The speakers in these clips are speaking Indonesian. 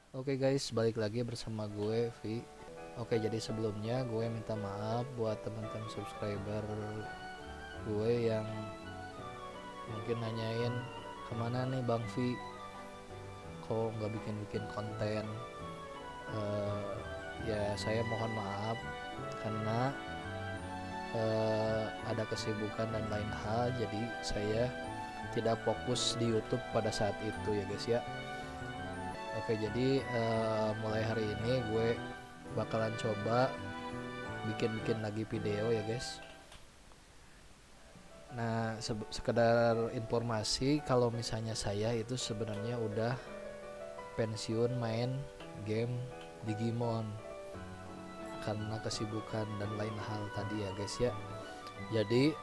Oke guys, balik lagi bersama gue Vi. Oke, jadi sebelumnya gue minta maaf buat teman-teman subscriber gue yang mungkin nanyain kemana nih Bang Vi, kok nggak bikin-bikin konten. Ya saya mohon maaf karena ada kesibukan dan lain hal, jadi saya tidak fokus di YouTube pada saat itu ya guys ya. Oke, jadi mulai hari ini gue bakalan coba bikin lagi video ya guys. Nah, sekedar informasi, kalau misalnya saya itu sebenarnya udah pensiun main game Digimon karena kesibukan dan lain hal tadi ya guys ya. Jadi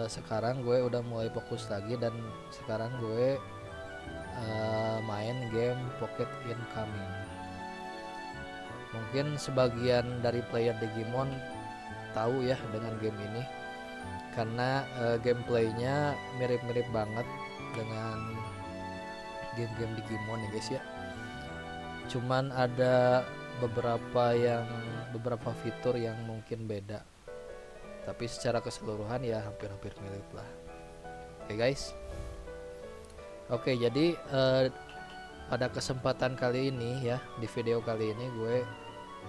sekarang gue udah mulai fokus lagi dan sekarang gue main game Pocket Incoming. Mungkin sebagian dari player Digimon tahu ya dengan game ini karena gameplaynya mirip-mirip banget dengan game-game Digimon ya guys ya. Cuman ada beberapa fitur yang mungkin beda, tapi secara keseluruhan ya hampir-hampir mirip lah. Oke guys. Oke, jadi pada kesempatan kali ini ya, di video kali ini gue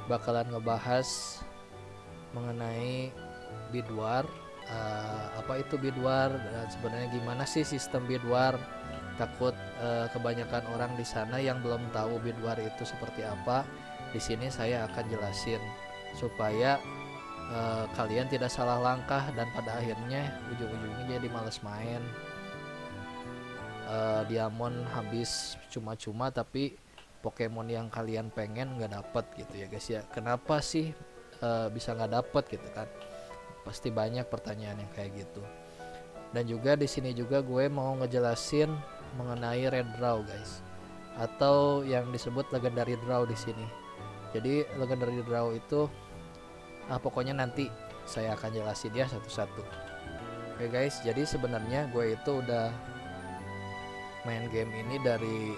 bakalan ngebahas mengenai bid war. Apa itu bid war dan sebenarnya gimana sih sistem bid war. Takut kebanyakan orang di sana yang belum tahu bid war itu seperti apa. Di sini saya akan jelasin supaya kalian tidak salah langkah dan pada akhirnya ujung-ujungnya jadi males main. Diamond habis cuma-cuma tapi Pokemon yang kalian pengen nggak dapet gitu ya guys ya. Kenapa sih bisa nggak dapet gitu kan? Pasti banyak pertanyaan yang kayak gitu. Dan juga di sini juga gue mau ngejelasin mengenai red draw guys, atau yang disebut legendary draw di sini. Jadi legendary draw itu pokoknya nanti saya akan jelasin ya satu-satu. Oke guys, jadi sebenarnya gue itu udah main game ini dari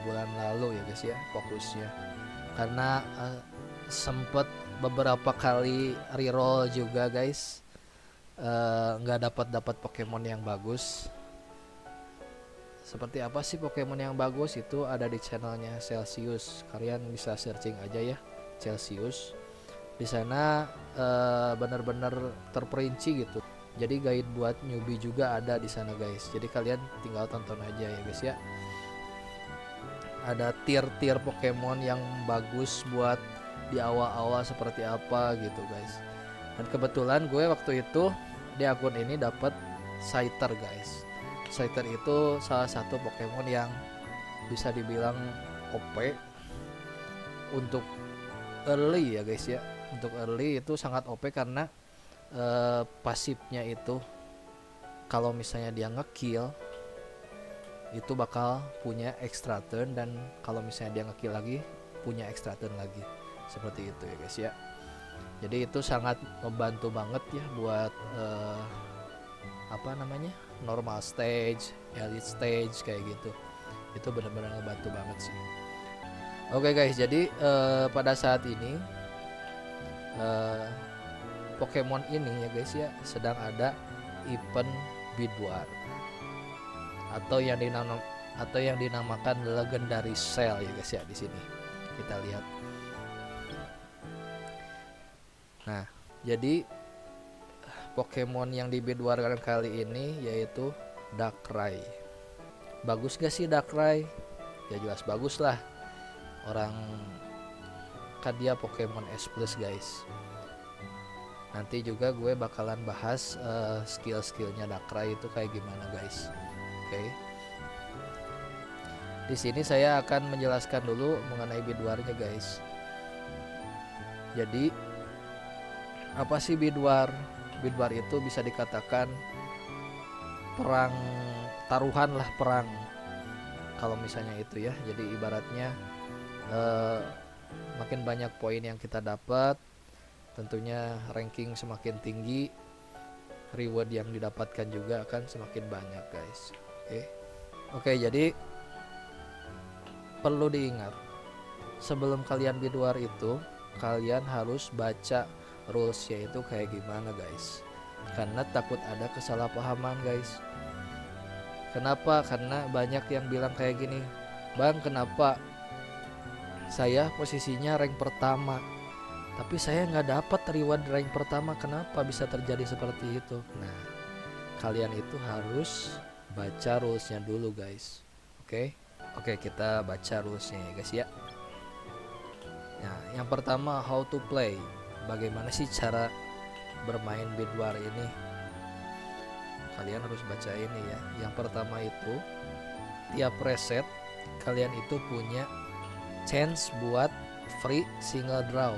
bulan lalu ya guys ya, fokusnya karena sempet beberapa kali reroll juga guys, nggak dapat Pokemon yang bagus. Seperti apa sih Pokemon yang bagus? Itu ada di channelnya Celsius, kalian bisa searching aja ya Celsius. Di sana benar-benar terperinci gitu, jadi guide buat newbie juga ada di sana guys, jadi kalian tinggal tonton aja ya guys ya. Ada tier-tier Pokemon yang bagus buat di awal-awal seperti apa gitu guys. Dan kebetulan gue waktu itu di akun ini dapat Scyther guys. Scyther itu salah satu Pokemon yang bisa dibilang OP untuk early ya guys ya. Untuk early itu sangat OP karena pasifnya itu kalau misalnya dia ngekill itu bakal punya extra turn, dan kalau misalnya dia ngekill lagi punya extra turn lagi, seperti itu ya guys ya. Jadi itu sangat membantu banget ya buat normal stage, elite stage kayak gitu. Itu benar-benar ngebantu banget sih. Oke guys, jadi pada saat ini Pokemon ini ya guys ya sedang ada event bid war atau yang dinamakan legendary sale ya guys ya. Di sini kita lihat. Nah, jadi Pokemon yang di bid war kali ini yaitu Darkrai. Bagus gak sih Darkrai? Ya jelas bagus lah. Orang kan dia Pokemon S plus guys. Nanti juga gue bakalan bahas skill-skillnya Darkrai itu kayak gimana guys. Oke. Di sini saya akan menjelaskan dulu mengenai bid war-nya guys. Jadi apa sih bid war? Bid war itu bisa dikatakan perang taruhan lah, perang kalau misalnya itu ya. Jadi ibaratnya makin banyak poin yang kita dapat, tentunya ranking semakin tinggi, reward yang didapatkan juga akan semakin banyak guys. Oke, jadi perlu diingat sebelum kalian bid war itu kalian harus baca rulesnya itu kayak gimana guys, karena takut ada kesalahpahaman guys. Kenapa? Karena banyak yang bilang kayak gini, bang kenapa saya posisinya rank pertama tapi saya nggak dapat reward rank pertama, kenapa bisa terjadi seperti itu? Nah, kalian itu harus baca rulesnya dulu guys. Oke, kita baca rulesnya ya guys ya. Nah, yang pertama how to play, bagaimana sih cara bermain bid war ini, kalian harus baca ini ya. Yang pertama itu tiap reset kalian itu punya chance buat free single draw,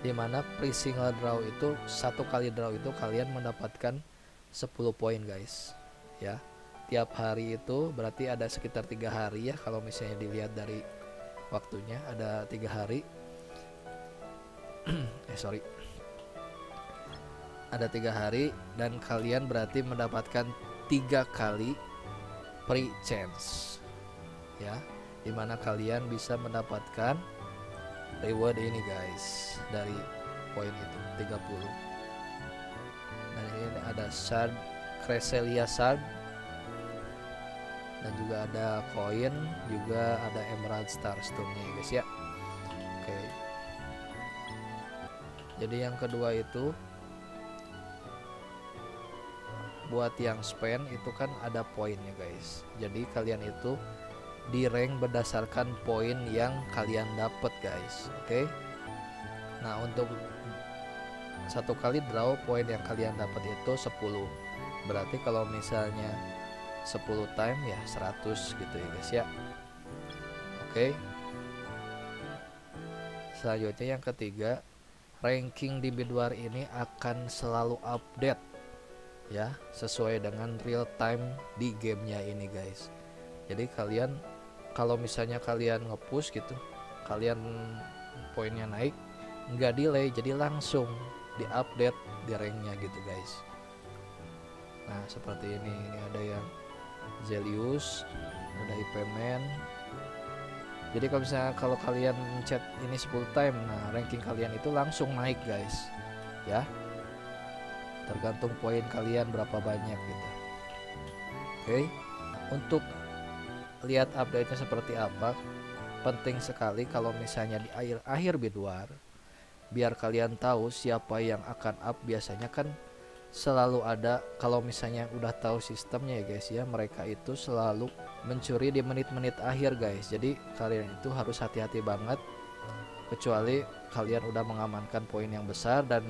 dimana free single draw itu satu kali draw itu kalian mendapatkan 10 poin guys ya. Tiap hari itu berarti ada sekitar 3 hari ya, kalau misalnya dilihat dari waktunya ada 3 hari ada 3 hari, dan kalian berarti mendapatkan 3 kali free chance ya, dimana kalian bisa mendapatkan reward ini guys dari poin itu 30. Nah ini ada shard, Cresselia shard, dan juga ada koin, juga ada emerald starstone nya guys ya. Oke, jadi yang kedua itu buat yang spend itu kan ada poinnya guys, jadi kalian itu di rank berdasarkan poin yang kalian dapat guys. Oke. Nah, untuk satu kali draw poin yang kalian dapat itu 10. Berarti kalau misalnya 10 time ya 100 gitu ya guys ya. Oke. Selanjutnya yang ketiga, ranking di bid war ini akan selalu update ya, sesuai dengan real time di gamenya ini guys. Jadi kalian kalau misalnya kalian nge-push gitu, kalian poinnya naik, nggak delay, jadi langsung di-update di ranknya gitu guys. Nah seperti ini ada yang Zelius, ada IP-man. Jadi kalau misalnya kalau kalian mencet ini 10 time, nah ranking kalian itu langsung naik guys ya, tergantung poin kalian berapa banyak gitu. Oke. Untuk lihat update-nya seperti apa, penting sekali kalau misalnya di akhir bid war, biar kalian tahu siapa yang akan up. Biasanya kan selalu ada, kalau misalnya udah tahu sistemnya ya guys ya, mereka itu selalu mencuri di menit-menit akhir guys. Jadi kalian itu harus hati-hati banget, kecuali kalian udah mengamankan poin yang besar dan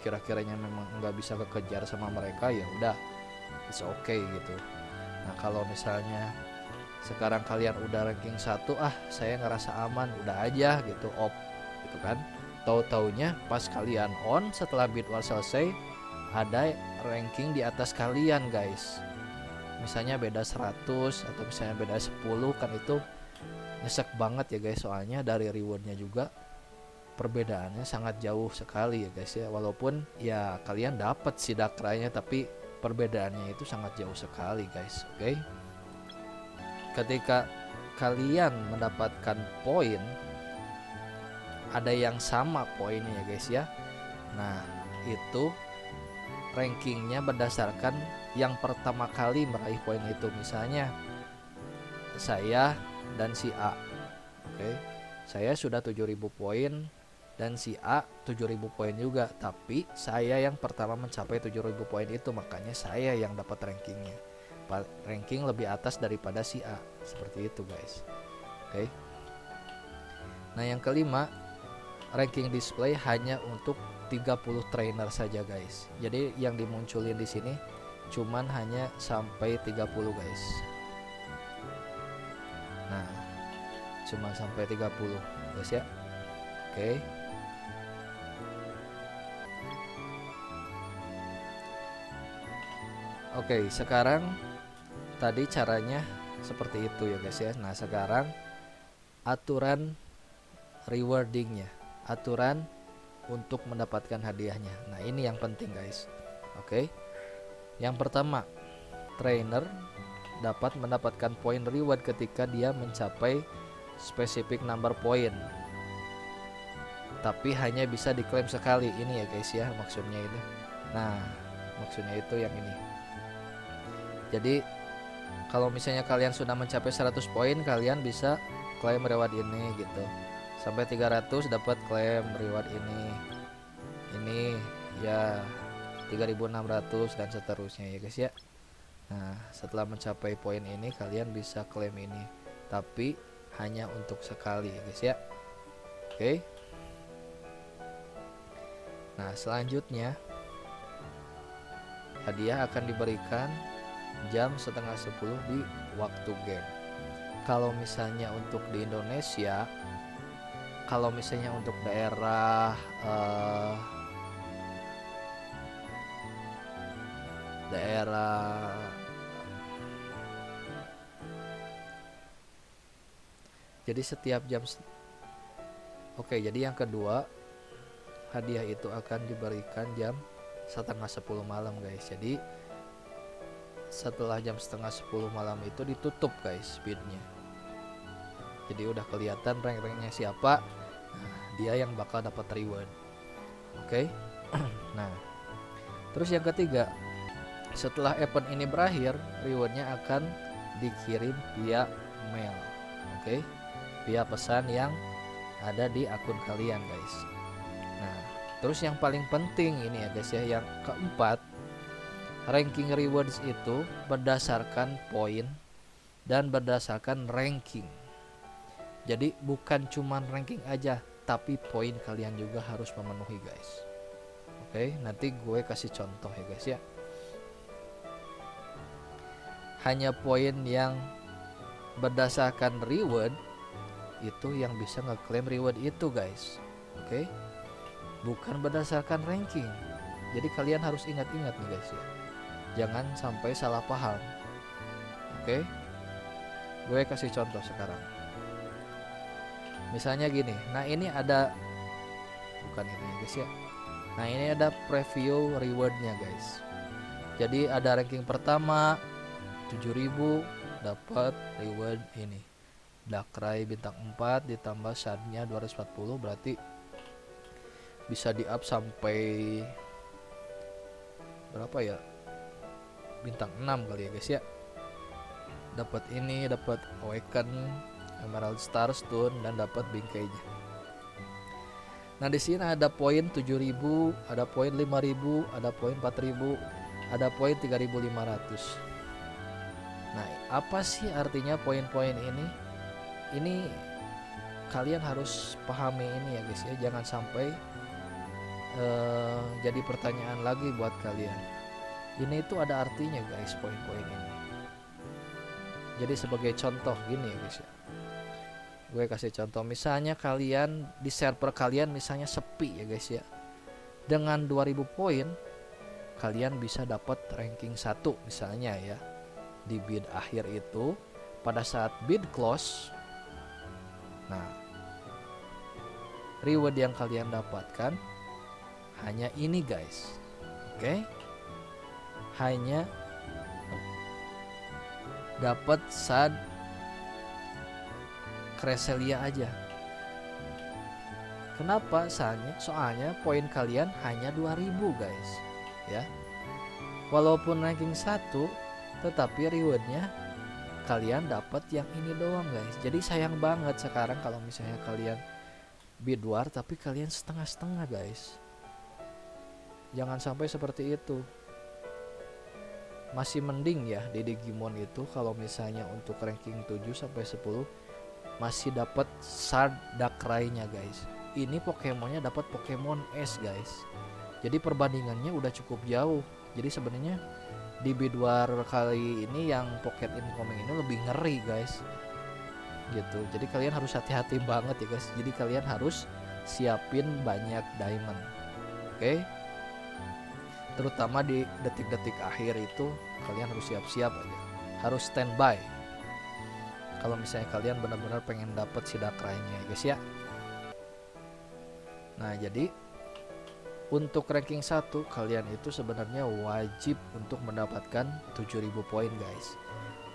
kira-kiranya memang nggak bisa kekejar sama mereka, ya udah it's okay gitu. Nah kalau misalnya sekarang kalian udah ranking 1, saya ngerasa aman, udah aja gitu off gitu kan, tahu-taunya pas kalian on setelah bid war selesai ada ranking di atas kalian guys, misalnya beda 100 atau misalnya beda 10, kan itu nyesek banget ya guys, soalnya dari rewardnya juga perbedaannya sangat jauh sekali ya guys ya. Walaupun ya kalian dapat si dakranya, tapi perbedaannya itu sangat jauh sekali guys. Oke. Ketika kalian mendapatkan poin, ada yang sama poinnya ya guys ya. Nah itu rankingnya berdasarkan yang pertama kali meraih poin itu. Misalnya saya dan si A, oke, saya sudah 7000 poin dan si A 7000 poin juga, tapi saya yang pertama mencapai 7000 poin itu, makanya saya yang dapat rankingnya, ranking lebih atas daripada si A, seperti itu guys. Oke. Nah yang kelima, ranking display hanya untuk 30 trainer saja guys. Jadi yang dimunculin di sini cuman hanya sampai 30 guys. Nah cuma sampai 30 guys ya. Oke. Oke, sekarang tadi caranya seperti itu ya guys ya. Nah sekarang aturan rewardingnya, aturan untuk mendapatkan hadiahnya. Nah ini yang penting guys. Oke. Yang pertama, trainer dapat mendapatkan poin reward ketika dia mencapai specific number point, tapi hanya bisa diklaim sekali. Ini ya guys ya maksudnya itu. Nah maksudnya itu yang ini. Jadi kalau misalnya kalian sudah mencapai 100 poin, kalian bisa klaim reward ini gitu. Sampai 300 dapat klaim reward ini ya 3600 dan seterusnya ya guys ya. Nah setelah mencapai poin ini kalian bisa klaim ini, tapi hanya untuk sekali ya guys ya. Oke. Nah selanjutnya hadiah akan diberikan jam setengah 10 di waktu game. Kalau misalnya untuk di Indonesia, kalau misalnya untuk daerah jadi setiap jam oke, jadi yang kedua hadiah itu akan diberikan jam setengah 10 malam guys. Jadi setelah jam setengah 10 malam itu ditutup guys speednya, jadi udah kelihatan rank-ranknya siapa. Nah, dia yang bakal dapat reward. Oke. Nah terus yang ketiga, setelah event ini berakhir rewardnya akan dikirim via mail. Oke, via pesan yang ada di akun kalian guys. Nah terus yang paling penting ini ya guys ya, yang keempat, ranking rewards itu berdasarkan poin dan berdasarkan ranking. Jadi bukan cuman ranking aja, tapi poin kalian juga harus memenuhi guys. Oke, nanti gue kasih contoh ya guys ya. Hanya poin yang berdasarkan reward itu yang bisa ngeklaim reward itu guys. Oke, bukan berdasarkan ranking. Jadi kalian harus ingat-ingat nih guys ya, jangan sampai salah paham. Oke, gue kasih contoh sekarang. Misalnya gini, nah ini ada, bukan ini guys ya. Nah ini ada preview rewardnya guys. Jadi ada ranking pertama 7000 dapat reward ini, Darkrai bintang 4 ditambah shardnya 240, berarti bisa di up sampai berapa ya, bintang 6 kali ya guys ya. Dapat ini, dapat Awaken, Emerald Starstone, dan dapat bingkainya. Nah di sini ada poin 7000, ada poin 5000, ada poin 4000, ada poin 3500. Nah apa sih artinya poin-poin ini? Ini kalian harus pahami ini ya guys ya, jangan sampai jadi pertanyaan lagi buat kalian. Ini itu ada artinya guys, poin-poin ini. Jadi sebagai contoh gini ya guys ya, gue kasih contoh. Misalnya kalian di server kalian misalnya sepi ya guys ya, dengan 2000 poin kalian bisa dapat ranking 1 misalnya ya. Di bid akhir itu pada saat bid close, nah reward yang kalian dapatkan hanya ini guys. Oke, hanya dapat sad Cresselia aja. Kenapa? Soalnya poin kalian hanya 2000 guys ya. Walaupun ranking 1, tetapi rewardnya kalian dapat yang ini doang guys. Jadi sayang banget sekarang kalau misalnya kalian bid war tapi kalian setengah-setengah guys. Jangan sampai seperti itu. Masih mending ya di Digimon itu kalau misalnya untuk ranking 7 sampai 10 masih dapat shard Darkrai-nya guys. Ini Pokemonnya dapat Pokemon S guys. Jadi perbandingannya udah cukup jauh. Jadi sebenarnya di bid war kali ini yang Pocket Incoming ini lebih ngeri guys. Gitu. Jadi kalian harus hati-hati banget ya guys. Jadi kalian harus siapin banyak diamond. Oke. Terutama di detik-detik akhir itu kalian harus siap-siap aja, harus standby kalau misalnya kalian benar-benar pengen dapat si Darkrai-nya ya guys ya. Nah jadi untuk ranking 1 kalian itu sebenarnya wajib untuk mendapatkan 7000 poin guys.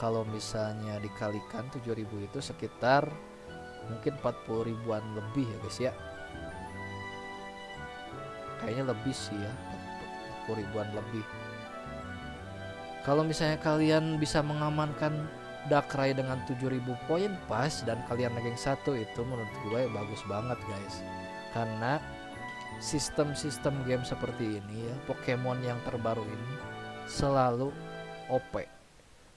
Kalau misalnya dikalikan 7000 itu sekitar mungkin 40 ribuan lebih ya guys ya, kayaknya lebih sih ya, 40 ribuan lebih. Kalau misalnya kalian bisa mengamankan Darkrai dengan 7000 poin pas dan kalian ranking 1, itu menurut gue bagus banget guys. Karena sistem-sistem game seperti ini ya, Pokemon yang terbaru ini selalu OP,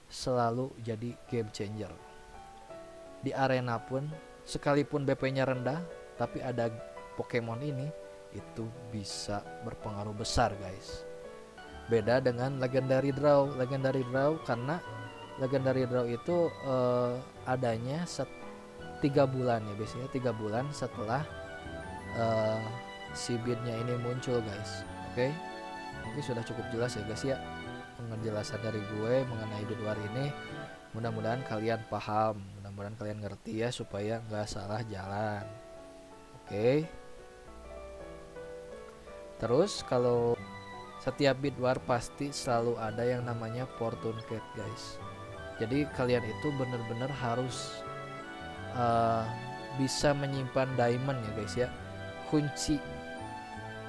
selalu jadi game changer. Di arena pun sekalipun BP-nya rendah, tapi ada Pokemon ini itu bisa berpengaruh besar guys. Beda dengan Legendary Draw. Legendary Draw karena Legendary Draw itu adanya 3 bulan ya, biasanya 3 bulan setelah si beatnya ini muncul guys. Oke, mungkin sudah cukup jelas ya guys ya penjelasan dari gue mengenai di luar ini. Mudah-mudahan kalian paham, mudah-mudahan kalian ngerti ya, supaya nggak salah jalan. Oke, terus kalau setiap bid war pasti selalu ada yang namanya Fortune Card guys. Jadi kalian itu bener-bener harus bisa menyimpan diamond ya guys ya. Kunci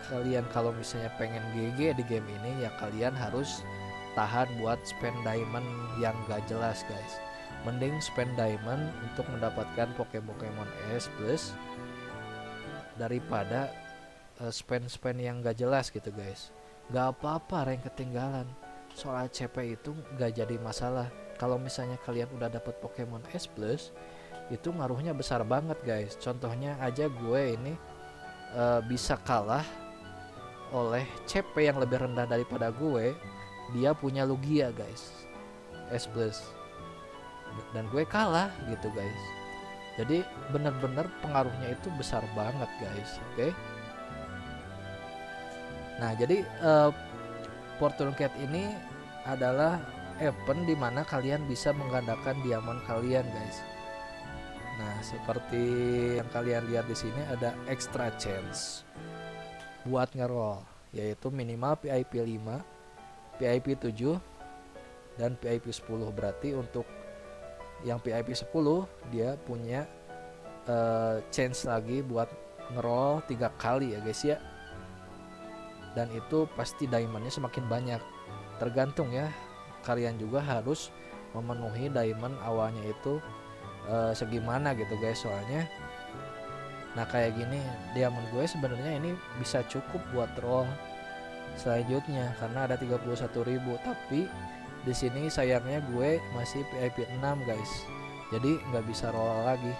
kalian kalau misalnya pengen GG di game ini ya, kalian harus tahan buat spend diamond yang gak jelas guys. Mending spend diamond untuk mendapatkan Pokemon S plus daripada spend yang gak jelas gitu guys. Gak apa-apa rank ketinggalan, soal CP itu gak jadi masalah. Kalau misalnya kalian udah dapet Pokemon S plus, itu ngaruhnya besar banget guys. Contohnya aja gue ini bisa kalah oleh CP yang lebih rendah daripada gue. Dia punya Lugia guys, S plus, dan gue kalah gitu guys. Jadi bener-bener pengaruhnya itu besar banget guys. Oke. Nah jadi Fortune Card ini adalah event dimana kalian bisa menggandakan diamond kalian guys. Nah seperti yang kalian lihat di sini ada extra chance buat ngeroll, yaitu minimal PIP 5, PIP 7, dan PIP 10. Berarti untuk yang PIP 10 dia punya chance lagi buat ngeroll 3 kali ya guys ya. Dan itu pasti diamondnya semakin banyak. Tergantung ya, kalian juga harus memenuhi diamond awalnya itu segimana gitu guys. Soalnya nah kayak gini diamond gue sebenarnya ini bisa cukup buat roll selanjutnya karena ada 31.000. Tapi di sini sayangnya gue masih PIP 6 guys, jadi nggak bisa roll lagi.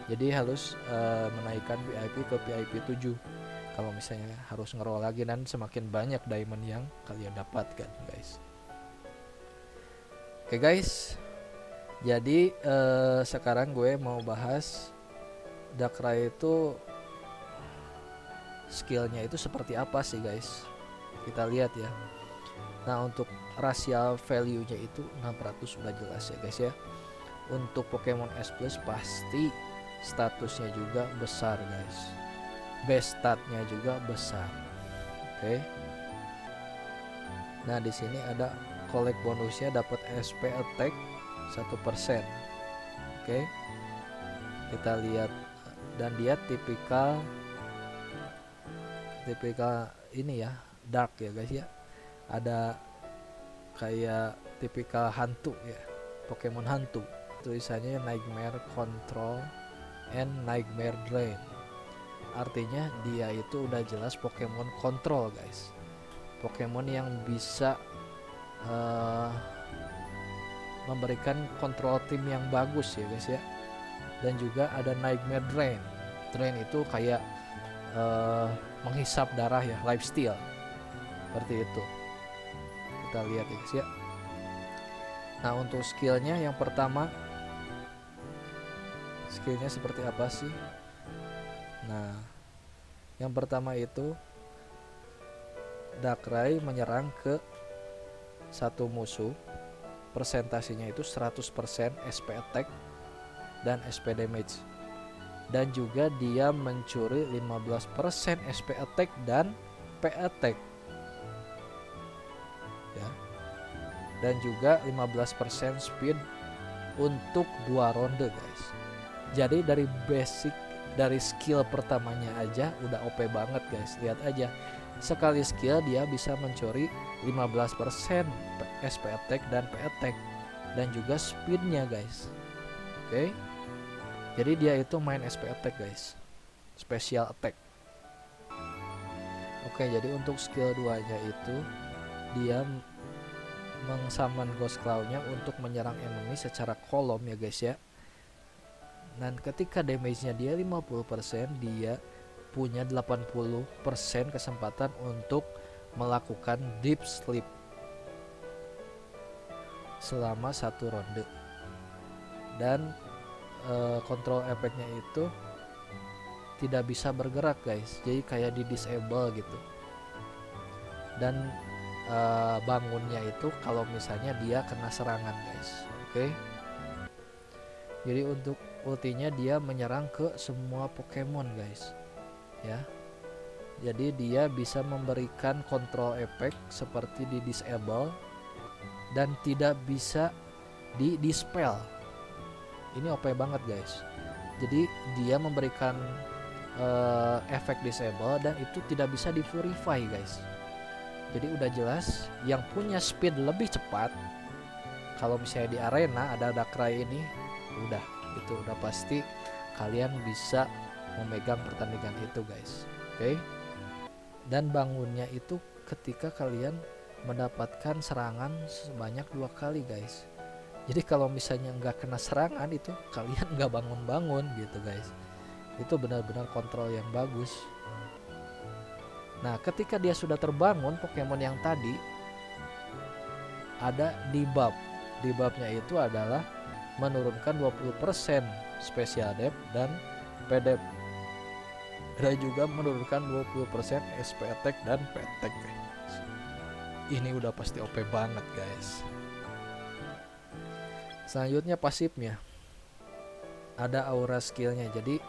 Jadi harus menaikkan PIP ke PIP 7 kalau misalnya harus ngeroll lagi, dan semakin banyak diamond yang kalian dapatkan guys. Oke guys, jadi sekarang gue mau bahas Darkrai itu skillnya itu seperti apa sih guys. Kita lihat ya. Nah untuk racial value nya itu 600 sudah jelas ya guys ya. Untuk Pokemon S plus pasti statusnya juga besar guys, base statnya juga besar. Oke. Nah di sini ada collect bonusnya, dapat SP attack 1%. Oke. Kita lihat, dan dia tipikal ini ya, dark ya guys ya. Ada kayak tipikal hantu ya, Pokemon hantu. Tulisannya Nightmare Control and Nightmare Drain. Artinya dia itu udah jelas Pokemon kontrol guys, Pokemon yang bisa memberikan kontrol tim yang bagus ya guys ya. Dan juga ada Nightmare Drain. Drain itu kayak menghisap darah ya, lifesteal seperti itu. Kita lihat ya guys ya. Nah untuk skillnya yang pertama, skillnya seperti apa sih? Nah yang pertama itu Darkrai menyerang ke satu musuh, persentasenya itu 100% SP attack dan SP damage, dan juga dia mencuri 15% SP attack dan P attack ya, dan juga 15% speed untuk 2 ronde guys. Jadi dari basic, dari skill pertamanya aja udah OP banget guys. Lihat aja, sekali skill dia bisa mencuri 15% SP attack dan P attack, dan juga speednya guys. Oke, jadi dia itu main SP attack guys, special attack. Oke, jadi untuk skill 2 nya itu dia mengsummon Ghost Claw-nya untuk menyerang enemy secara kolom ya guys ya. Dan ketika damage-nya dia 50%, dia punya 80% kesempatan untuk melakukan deep sleep selama 1 ronde. Dan kontrol efeknya itu tidak bisa bergerak guys, jadi kayak di disable gitu. Dan bangunnya itu kalau misalnya dia kena serangan guys. Oke, jadi untuk ultinya dia menyerang ke semua Pokemon guys ya. Jadi dia bisa memberikan kontrol efek seperti di disable dan tidak bisa di dispel. Ini OP banget guys. Jadi dia memberikan efek disable dan itu tidak bisa di purify guys. Jadi udah jelas yang punya speed lebih cepat, kalau misalnya di arena ada Darkrai ini, udah itu udah pasti kalian bisa memegang pertandingan itu guys. Oke. Dan bangunnya itu ketika kalian mendapatkan serangan sebanyak 2 kali guys. Jadi kalau misalnya nggak kena serangan itu kalian nggak bangun-bangun gitu guys. Itu benar-benar kontrol yang bagus. Nah, ketika dia sudah terbangun, Pokemon yang tadi ada debuff. Debuffnya itu adalah menurunkan 20% special depth dan PDEP, dan juga menurunkan 20% SP attack dan P attack. Ini udah pasti OP banget guys. Selanjutnya pasifnya, ada aura skillnya. Jadi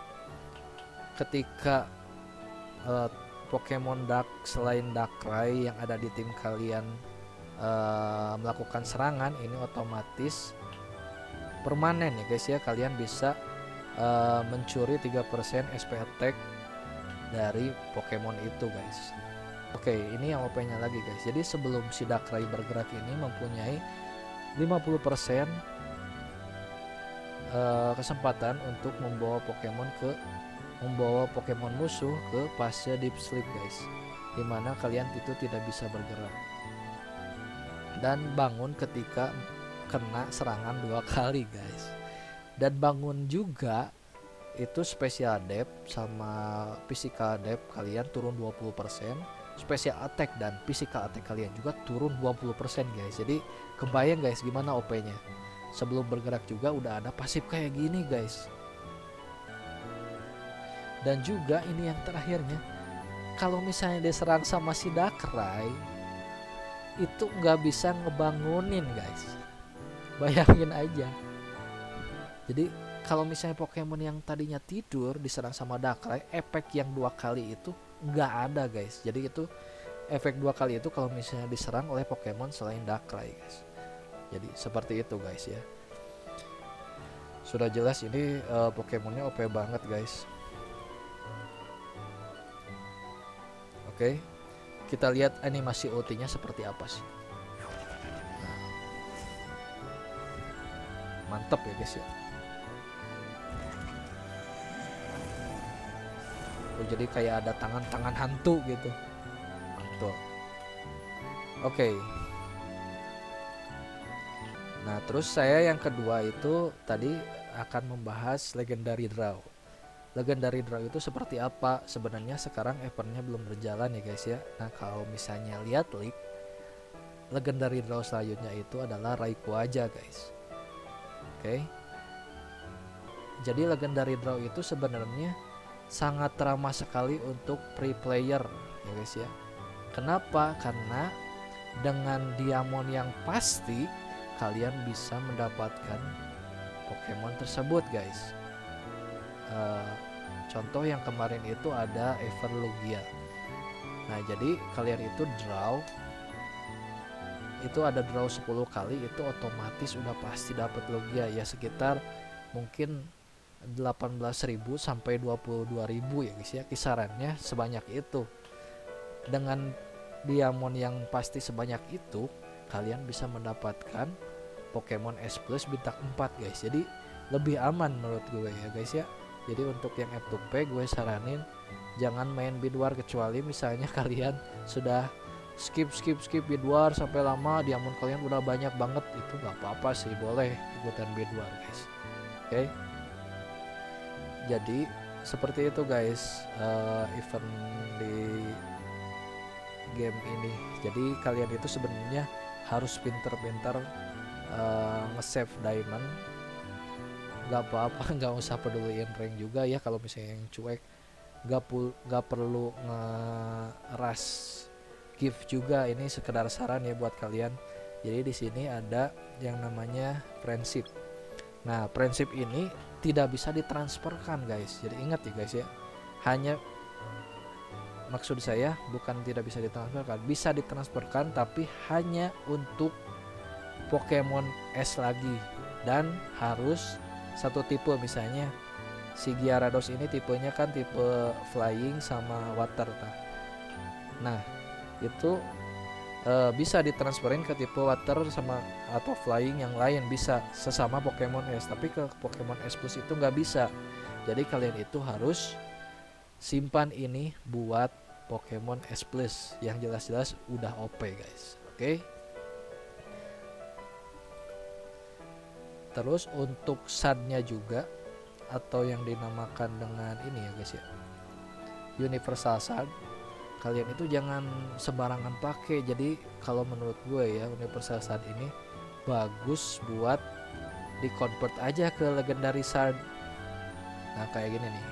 ketika Pokemon Dark selain Darkrai yang ada di tim kalian melakukan serangan, ini otomatis permanen ya guys ya, kalian bisa mencuri 3% SP attack dari Pokemon itu guys. Oke, ini yang OP nya lagi guys. Jadi sebelum si Darkrai bergerak ini mempunyai 50% kesempatan untuk membawa Pokemon musuh ke fase deep sleep guys, dimana kalian itu tidak bisa bergerak dan bangun ketika kena serangan 2 kali guys. Dan bangun juga itu special depth sama physical depth kalian turun 20%, special attack dan physical attack kalian juga turun 20% guys. Jadi kebayang guys gimana OP nya. Sebelum bergerak juga udah ada pasif kayak gini guys. Dan juga ini yang terakhirnya, kalau misalnya diserang sama si Darkrai itu nggak bisa ngebangunin guys. Bayangin aja. Jadi kalau misalnya Pokemon yang tadinya tidur diserang sama Darkrai, efek yang 2 kali itu nggak ada guys. Jadi itu efek 2 kali itu kalau misalnya diserang oleh Pokemon selain Darkrai guys. Jadi seperti itu guys ya. Sudah jelas ini Pokemonnya OP banget guys. Oke, kita lihat animasi ultinya seperti apa sih. Nah, mantap ya guys ya. Oh, jadi kayak ada tangan-tangan hantu gitu. Mantap. Oke. Nah, terus saya yang kedua itu tadi akan membahas Legendary Draw. Legendary Draw itu seperti apa? Sebenarnya sekarang eventnya belum berjalan ya guys ya. Nah, kalau misalnya lihat leak, Legendary Draw selanjutnya itu adalah Rayquaza guys. Oke. Jadi Legendary Draw itu sebenarnya sangat ramah sekali untuk free player ya guys ya. Kenapa? Karena dengan diamond yang pasti kalian bisa mendapatkan Pokemon tersebut guys. Contoh yang kemarin itu ada Everlugia. Nah, jadi kalian itu draw itu ada draw 10 kali, itu otomatis udah pasti dapat logia ya, sekitar mungkin 18.000 sampai 22.000 ya guys ya, kisarannya sebanyak itu. Dengan diamond yang pasti sebanyak itu, kalian bisa mendapatkan Pokemon S Plus bintang 4 guys. Jadi lebih aman menurut gue ya guys ya. Jadi untuk yang F2P gue saranin jangan main bid war, kecuali misalnya kalian sudah skip bid war sampai lama, diamond kalian udah banyak banget, itu nggak apa-apa sih, boleh ikutan bid war guys. Oke. Jadi seperti itu guys, event di game ini. Jadi kalian itu sebenarnya harus pinter-pinter nge-save diamond. Gak apa-apa, nggak usah peduliin rank juga ya. Kalau misalnya yang cuek, gak perlu nge-rush gift juga. Ini sekedar saran ya buat kalian. Jadi di sini ada yang namanya friendship. Nah, friendship ini tidak bisa ditransferkan guys. Jadi ingat ya guys ya. Hanya, maksud saya bukan tidak bisa ditransferkan, bisa ditransferkan tapi hanya untuk Pokemon S lagi, dan harus satu tipe. Misalnya si Gyarados ini tipenya kan tipe flying sama water. Nah itu bisa ditransferin ke tipe water sama atau flying yang lain, bisa sesama Pokemon S, tapi ke Pokemon S Plus itu nggak bisa. Jadi kalian itu harus simpan ini buat Pokemon S Plus yang jelas-jelas udah OP guys. Oke. Terus untuk SAD-nya juga, atau yang dinamakan dengan ini ya guys ya, Universal SAD, kalian itu jangan sembarangan pakai. Jadi kalau menurut gue ya, Universal SAD ini bagus buat di convert aja ke Legendary SAD. Nah kayak gini nih.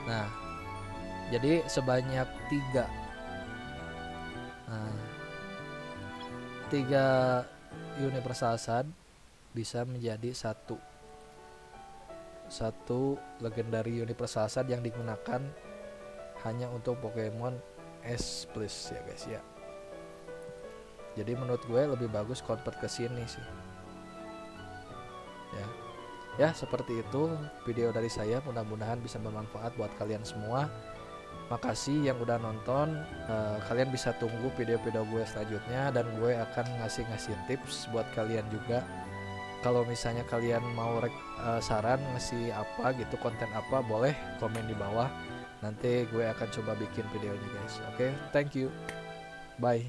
Nah jadi sebanyak 3 Universal SAD bisa menjadi satu Legendary Universal SAD yang digunakan hanya untuk Pokemon S Plus ya guys ya. Jadi menurut gue lebih bagus convert ke sini sih ya. Seperti itu video dari saya, mudah-mudahan bisa bermanfaat buat kalian semua. Makasih yang udah nonton. Kalian bisa tunggu video-video gue selanjutnya, dan gue akan ngasih tips buat kalian juga. Kalau misalnya kalian mau saran ngasih apa gitu, konten apa, boleh komen di bawah. Nanti gue akan coba bikin videonya guys. Oke, thank you. Bye.